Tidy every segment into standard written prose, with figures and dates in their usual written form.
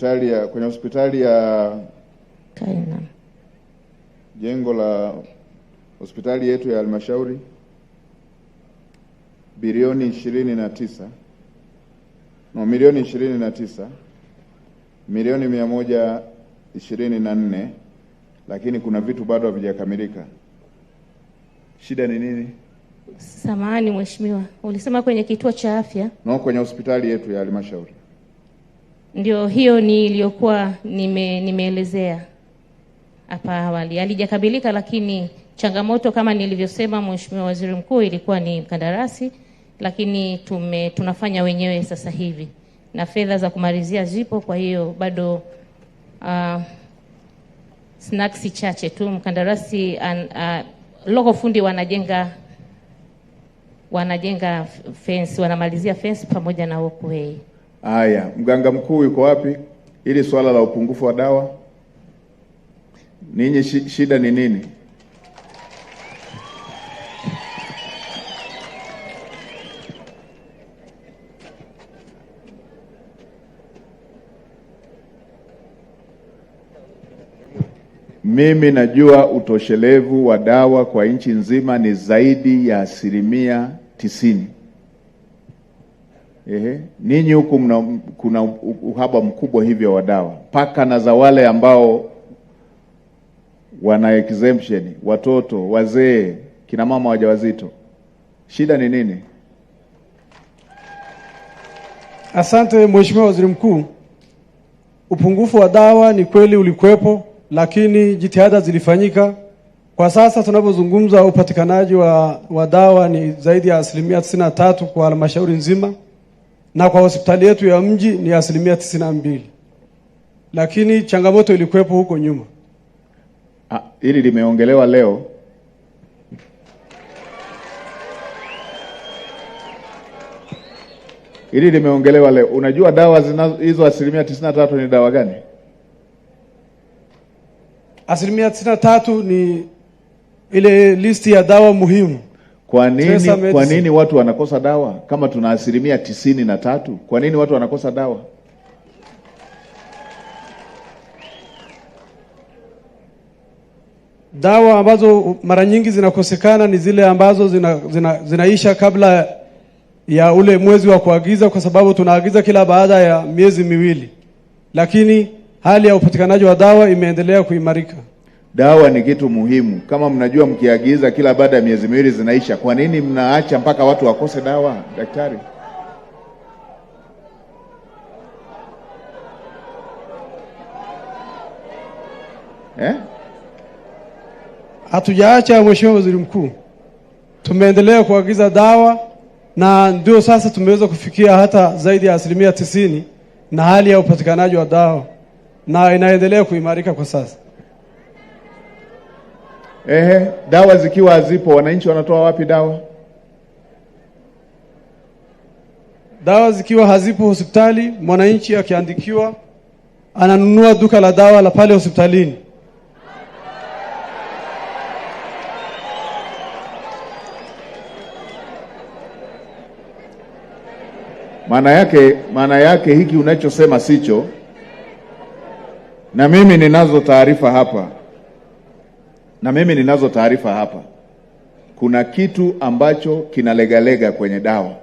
kwenye hospitali ya Kaina, jengo la hospitali yetu ya halmashauri bilioni 29, milioni 29, milioni 124, lakini kuna vitu bado havijakamilika. Shida ni nini? Samahani mheshimiwa, ulisema kwenye kituo cha afya? No, kwenye hospitali yetu ya halmashauri. Ndio hiyo niliyokuwa nimeelezea hapa awali. Halijakamilika, lakini changamoto kama nilivyosema Mheshimiwa Waziri Mkuu ilikuwa ni mkandarasi, lakini tunafanya wenyewe sasa hivi na fedha za kumalizia zipo. Kwa hiyo bado snacks chache tu. Mkandarasi logo fundi wanajenga fence, wanamalizia fence pamoja na walkway. Haya, mganga mkuu yuko wapi? Ili swala la upungufu wa dawa, ninyi shida ni nini? Mimi najua utoshelevu wa dawa kwa nchi nzima ni zaidi ya 90%. Ninyi huku kuna uhaba mkubwa hivyo wa dawa, paka na za wale ambao wana exemption, watoto, wazee, kina mama wajawazito. Shida ni nini? Asante Mheshimiwa Waziri Mkuu. Upungufu wa dawa ni kweli ulikuwepo, lakini jitihada zilifanyika. Kwa sasa tunapozungumza upatikanaji wa dawa ni zaidi ya 93% kwa halmashauri nzima, na kwa hospitali yetu ya mji ni 92%. Lakini changamoto ilikuwepo huko nyuma. Hili limeongelewa leo. Hili limeongelewa leo. Unajua dawa hizo 93% ni dawa gani? 93% ni ile listi ya dawa muhimu. Kwa nini watu wanakosa dawa kama tuna 93%? Kwa nini watu wanakosa dawa? Dawa ambazo mara nyingi zinakosekana ni zile ambazo zinaisha kabla ya ule mwezi wa kuagiza, kwa sababu tunaagiza kila baada ya miezi miwili. Lakini hali ya upatikanaji wa dawa imeendelea kuimarika. Dawa ni kitu muhimu. Kama mnajua mkiagiza kila baada ya miezi miwili zinaisha, kwa nini mnaacha mpaka watu wakose dawa, daktari? Hatujaacha Mheshimiwa Waziri Mkuu. Tumeendelea kuagiza dawa na ndio sasa tumeweza kufikia hata zaidi ya 90% na hali ya upatikanaji wa dawa, na inaendelea kuimarika kwa sasa. Dawa zikiwa hazipo, wananchi wanatoa wapi dawa? Dawa zikiwa hazipo hospitali, mwananchi akiandikiwa ananunua duka la dawa la pale hospitalini. Maana yake hiki unachosema sicho. Na mimi ninazo taarifa hapa. Kuna kitu ambacho kinalegalega kwenye dawa.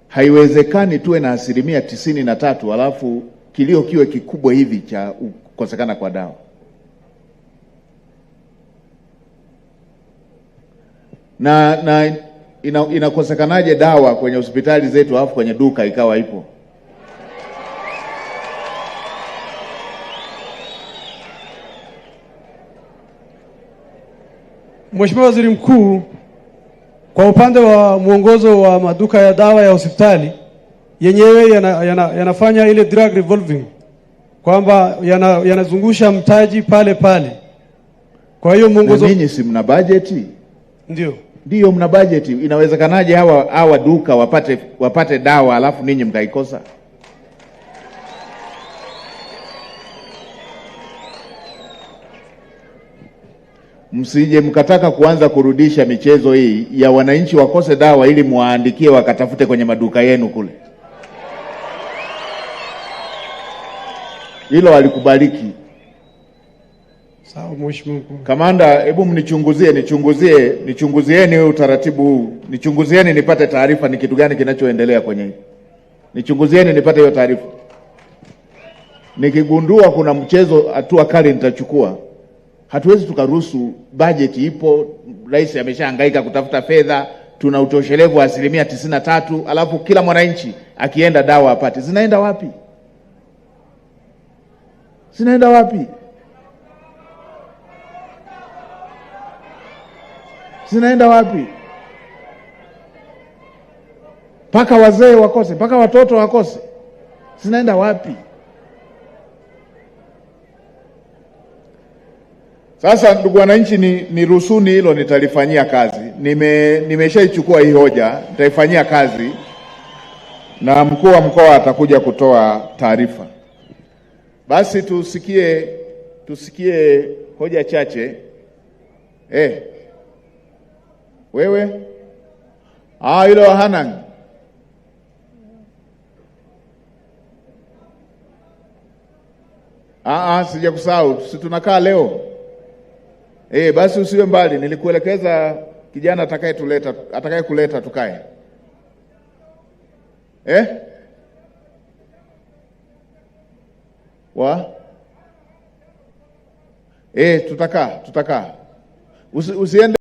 Haiwezekani tuwe na 93% alafu kilio kiwe kikubwa hivi cha kukosekana kwa dawa. Na inakosekanaje dawa kwenye hospitali zetu alafu kwenye duka ikawa ipo? Mheshimiwa Waziri Mkuu, kwa upande wa mwongozo wa maduka ya dawa ya hospitali yenyewe yanafanya ile drug revolving, kwamba yanazungusha mtaji pale pale. Kwa hiyo mwongozo. Ninyi si mna budget? Ndio mna budget. Inawezekanaje hawa duka wapate dawa alafu ninyi mkaikosa? Msije mkataka kuanza kurudisha michezo hii ya wananchi wakose dawa ili muwaandikie wakatafute kwenye maduka yenu kule. hilo halikubaliki. Sawa Mheshimiwa Mkuu. Kamanda, hebu nichunguzieni utaratibu huu. Nichunguzieni nipate taarifa ni kitu gani kinachoendelea kwenye hili. Nichunguzieni nipate hiyo taarifa. Nikigundua kuna mchezo, hatua kali nitachukua. Hatuwezi tukaruhusu, bajeti ipo, rais ameshahangaika kutafuta fedha, tuna utoshelevu wa 93%, alafu kila mwananchi akienda dawa apate. Zinaenda wapi? Zinaenda wapi? Zinaenda wapi? Paka wazee wakose, paka watoto wakose. Zinaenda wapi? Sasa ndugu wananchi, ni rusuni hilo nitalifanyia kazi. Nimeshaichukua hii hoja, nitaifanyia kazi na mkuu wa mkoa atakuja kutoa taarifa. Basi tusikie hoja chache. Wewe? Hilo Hanang. Sijakusahau, si tunakaa leo. Basi usiwe mbali, nilikuelekeza kijana atakayekuleta tukae. Tutakaa. Usiende.